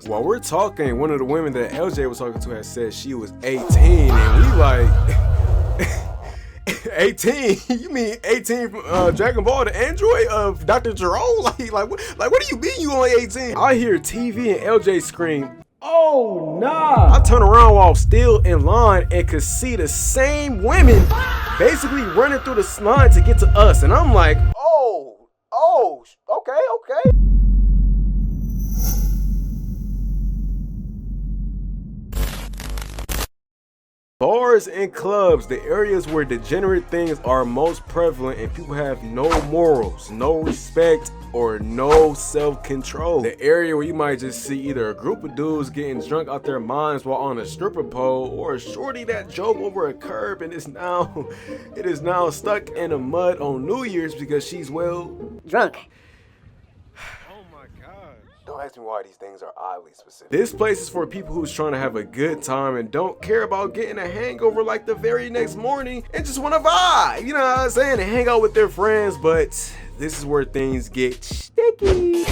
While we're talking, one of the women that LJ was talking to had said she was 18, and we like, 18? You mean 18 from Dragon Ball, the android of Dr. Jerome? Like what do you mean you only 18? I hear TV and LJ scream, "Oh nah!" I turn around while still in line and could see the same women basically running through the line to get to us, and I'm like, okay. Bars and clubs, the areas where degenerate things are most prevalent and people have no morals, no respect, or no self-control. The area where you might just see either a group of dudes getting drunk out their minds while on a stripper pole, or a shorty that drove over a curb and is now stuck in the mud on New Year's because she's drunk. Don't ask me why these things are oddly specific. This place is for people who's trying to have a good time and don't care about getting a hangover like the very next morning and just want to vibe, you know what I'm saying, and hang out with their friends, but this is where things get sticky.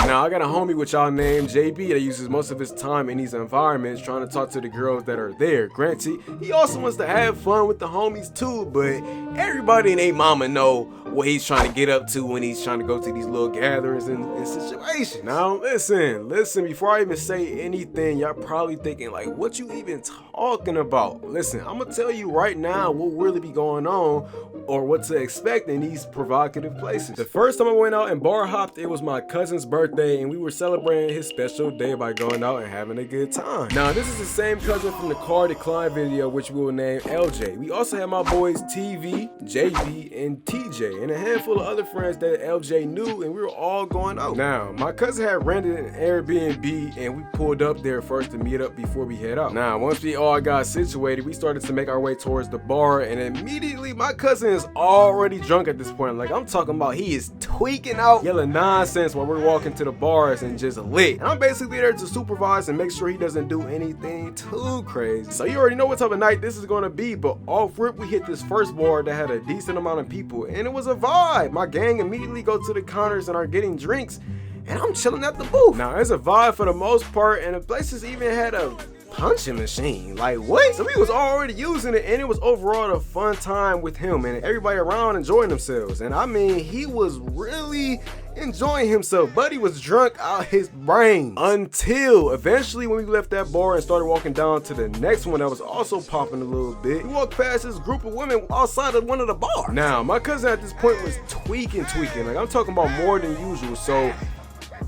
Now, I got a homie which y'all named JB that uses most of his time in these environments trying to talk to the girls that are there. Granted, he also wants to have fun with the homies too, but everybody and their mama know what he's trying to get up to when he's trying to go to these little gatherings and situations. Now, listen, before I even say anything, y'all probably thinking like, what you even talking about? Listen, I'm gonna tell you right now what really be going on or what to expect in these provocative places. The first time I went out and bar hopped, it was my cousin's birthday and we were celebrating his special day by going out and having a good time. Now, this is the same cousin from the car decline video, which we will name LJ. We also had my boys TV, JB, and TJ, and a handful of other friends that LJ knew, and we were all going out. Now, my cousin had rented an Airbnb and we pulled up there first to meet up before we head out. Now, once we all got situated, we started to make our way towards the bar, and immediately my cousin is already drunk at this point. Like, I'm talking about he is tweaking out, yelling nonsense while we're walking to the bars and just lit. And I'm basically there to supervise and make sure he doesn't do anything too crazy. So you already know what type of night this is gonna be, but off rip we hit this first bar that had a decent amount of people and it was a vibe. My gang immediately go to the counters and are getting drinks and I'm chilling at the booth. Now, it's a vibe for the most part, and the places even had a punching machine. Like, what? So we was already using it, and it was overall a fun time with him and everybody around enjoying themselves. And I mean, he was really enjoying himself. Buddy was drunk out his brains until eventually when we left that bar and started walking down to the next one that was also popping a little bit, we walked past this group of women outside of one of the bars. Now, my cousin at this point was tweaking. Like, I'm talking about more than usual. So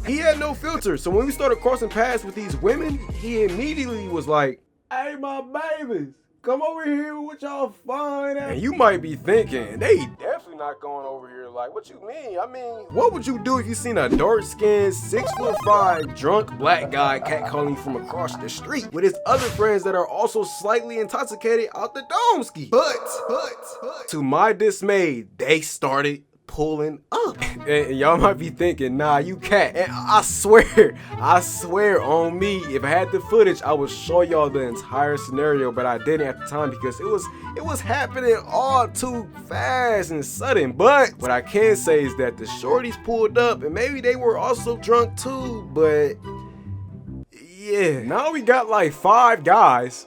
he had no filter. So when we started crossing paths with these women, he immediately was like, "Hey, my babies, come over here with y'all fine ass." And you might be thinking, they definitely not going over here. Like, what you mean? I mean, what would you do if you seen a dark-skinned, 6'5" drunk black guy catcalling from across the street with his other friends that are also slightly intoxicated out the dome ski? But to my dismay, they started pulling up. And y'all might be thinking, nah, you cat. And I swear on me, if I had the footage, I would show y'all the entire scenario, but I didn't at the time because it was happening all too fast and sudden. But what I can say is that the shorties pulled up and maybe they were also drunk too, but yeah. Now we got like 5 guys.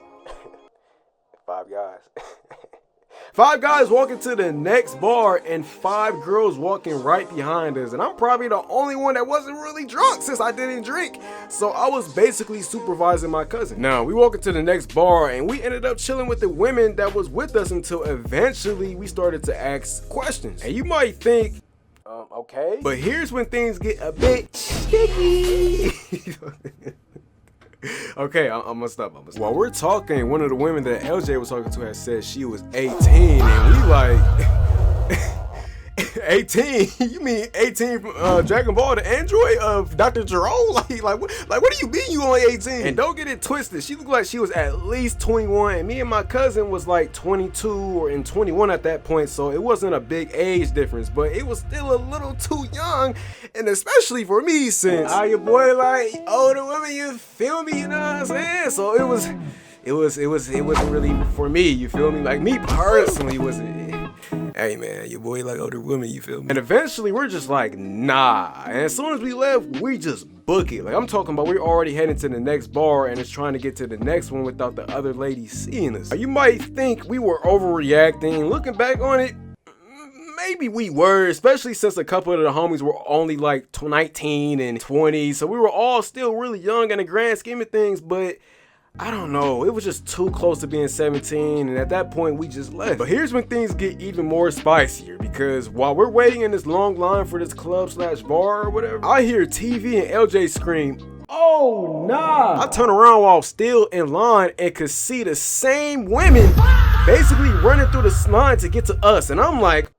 5 guys walking to the next bar and 5 girls walking right behind us. And I'm probably the only one that wasn't really drunk since I didn't drink. So I was basically supervising my cousin. Now, we walk into the next bar and we ended up chilling with the women that was with us until eventually we started to ask questions. And you might think, okay. But here's when things get a bit sticky. Okay, I'm gonna stop. While we're talking, one of the women that LJ was talking to had said she was 18, and we like, 18? You mean 18 from Dragon Ball, the android of Dr. Jerome? Like what do you mean you only 18? And don't get it twisted, she looked like she was at least 21, and me and my cousin was like 22 or 21 at that point, so it wasn't a big age difference, but it was still a little too young, and especially for me since your boy like older women, you feel me, you know what I'm saying? So it wasn't really for me, you feel me? Like, me personally wasn't. Hey man, your boy like older women, you feel me? And eventually we're just like, nah. And as soon as we left, we just book it. Like I'm talking about, we're already heading to the next bar and it's trying to get to the next one without the other lady seeing us. Now, you might think we were overreacting. Looking back on it, maybe we were, especially since a couple of the homies were only like 19 and 20. So we were all still really young in the grand scheme of things, but I don't know, it was just too close to being 17, and at that point we just left. But here's when things get even more spicier, because while we're waiting in this long line for this club slash bar or whatever, I hear TV and LJ scream, "Oh nah!" I turn around while still in line and could see the same women basically running through the line to get to us, and I'm like,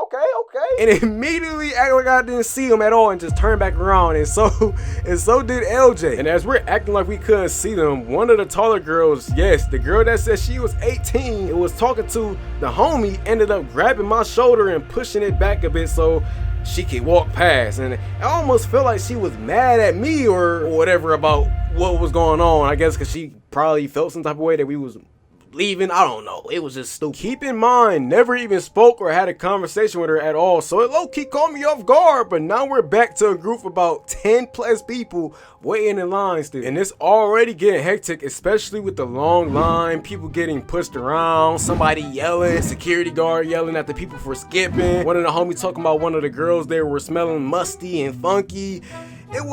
okay. And immediately act like I didn't see them at all and just turned back around, and so did LJ. And as we're acting like we couldn't see them, one of the taller girls, yes, the girl that said she was 18 and was talking to the homie, ended up grabbing my shoulder and pushing it back a bit so she could walk past. And I almost felt like she was mad at me or whatever about what was going on. I guess because she probably felt some type of way that we was leaving. I don't know, it was just stupid. Keep in mind, never even spoke or had a conversation with her at all, so it low-key caught me off guard. But now we're back to a group of about 10 plus people waiting in line still, and it's already getting hectic, especially with the long line, people getting pushed around, somebody yelling, security guard yelling at the people for skipping, one of the homies talking about one of the girls there were smelling musty and funky. It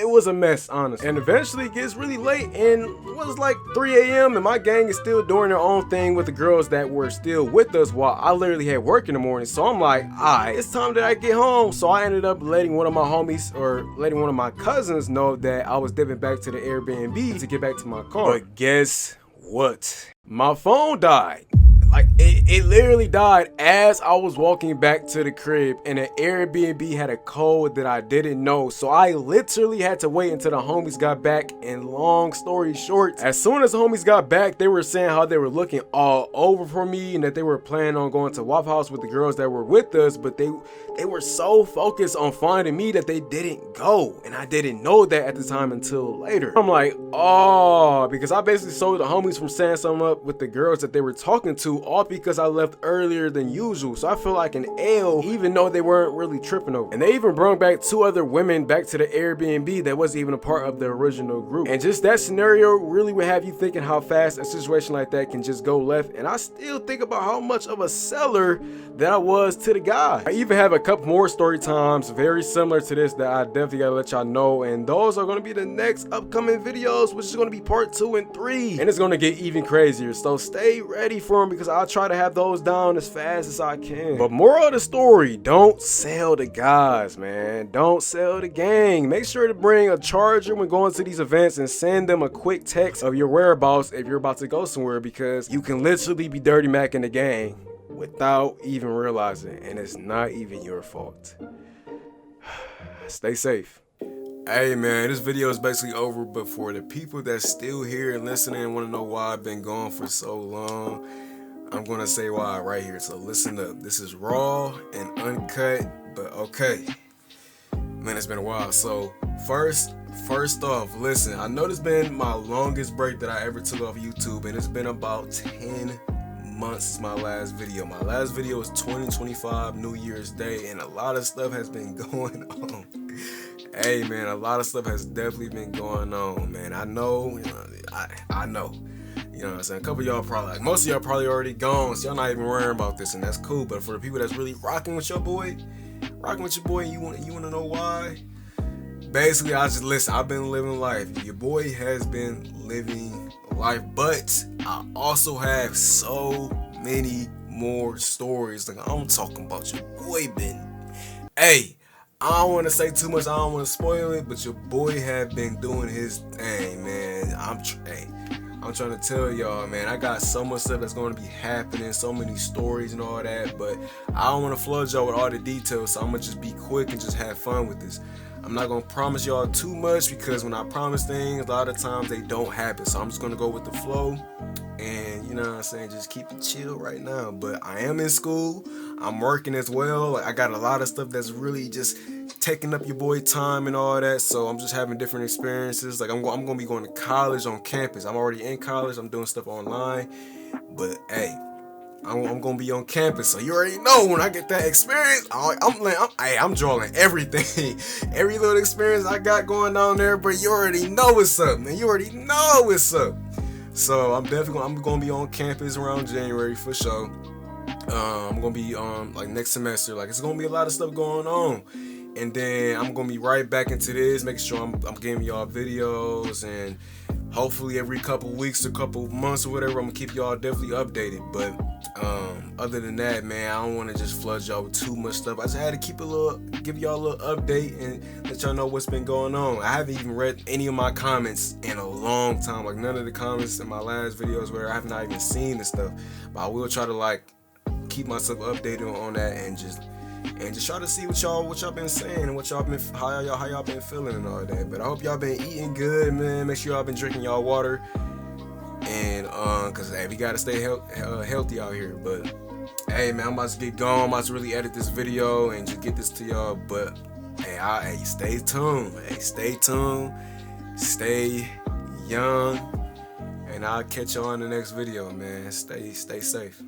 was a mess, honestly. And eventually it gets really late, and it was like 3 a.m. and my gang is still doing their own thing with the girls that were still with us while I literally had work in the morning. So I'm like, alright, it's time that I get home. So I ended up letting one of my homies, or letting one of my cousins know that I was dipping back to the Airbnb to get back to my car. But guess what? My phone died. Like, it literally died as I was walking back to the crib, and the Airbnb had a code that I didn't know, so I literally had to wait until the homies got back. And long story short, as soon as the homies got back, they were saying how they were looking all over for me and that they were planning on going to Waffle House with the girls that were with us, but they were so focused on finding me that they didn't go, and I didn't know that at the time until later. I'm like, oh, because I basically sold the homies from saying something up with the girls that they were talking to, all because I left earlier than usual. So I feel like an L, even though they weren't really tripping over. And they even brought back 2 other women back to the Airbnb that wasn't even a part of the original group. And just that scenario really would have you thinking how fast a situation like that can just go left. And I still think about how much of a seller that I was to the guy. I even have a couple more story times very similar to this that I definitely gotta let y'all know, and those are gonna be the next upcoming videos, which is gonna be part 2 and 3, and it's gonna get even crazier, so stay ready for them because I'll try to have those down as fast as I can. But moral of the story, don't sell the guys, man. Don't sell the gang. Make sure to bring a charger when going to these events and send them a quick text of your whereabouts if you're about to go somewhere, because you can literally be dirty macking the gang without even realizing, and it's not even your fault. Stay safe. Hey man, this video is basically over, but for the people that's still here and listening and want to know why I've been gone for so long, I'm gonna say why right here. So listen up. This is raw and uncut, but okay. Man, it's been a while. So first off, listen, I know this been my longest break that I ever took off YouTube, and it's been about 10 months since my last video. My last video was 2025 New Year's Day, and a lot of stuff has been going on. Hey man, a lot of stuff has definitely been going on, man. I know, I know. You know what I'm saying? A couple of y'all probably, like, most of y'all probably already gone, so y'all not even worrying about this, and that's cool. But for the people that's really rocking with your boy, and you want to know why? Basically, I've been living life. Your boy has been living life, but I also have so many more stories. Like, I'm talking about your boy hey, I don't want to say too much, I don't want to spoil it, but your boy have been doing his thing, man. I'm trying to tell y'all, man, I got so much stuff that's going to be happening, so many stories and all that, but I don't want to flood y'all with all the details, so I'm going to just be quick and just have fun with this. I'm not going to promise y'all too much, because when I promise things, a lot of times they don't happen, so I'm just going to go with the flow. and you know what I'm saying, just keep it chill right now. But I am in school, I'm working as well. Like, I got a lot of stuff that's really just taking up your boy time and all that, so I'm just having different experiences. Like I'm gonna be going to college on campus. I'm already in college, I'm doing stuff online, but hey, I'm gonna be on campus, so you already know when I get that experience, I'm drawing everything, every little experience I got going down there. But you already know what's up, man. You already know what's up. So I'm gonna be on campus around January for sure. I'm gonna be like next semester. Like it's gonna be a lot of stuff going on, and then I'm gonna be right back into this, making sure I'm giving y'all videos, and hopefully every couple weeks or couple months or whatever, I'm gonna keep y'all definitely updated. But other than that, man, I don't want to just flood y'all with too much stuff. I just had to give y'all a little update and let y'all know what's been going on. I haven't even read any of my comments in a long time. Like none of the comments in my last videos where I have not even seen the stuff. But I will try to like keep myself updated on that and just try to see what y'all been saying and how y'all been feeling and all that. But I hope y'all been eating good, man. Make sure y'all been drinking y'all water, and cause hey, we gotta stay healthy out here. But hey, man, I'm about to get going. I'm about to really edit this video and just get this to y'all. But hey, stay tuned. Hey, stay tuned. Stay young, and I'll catch y'all in the next video, man. Stay safe.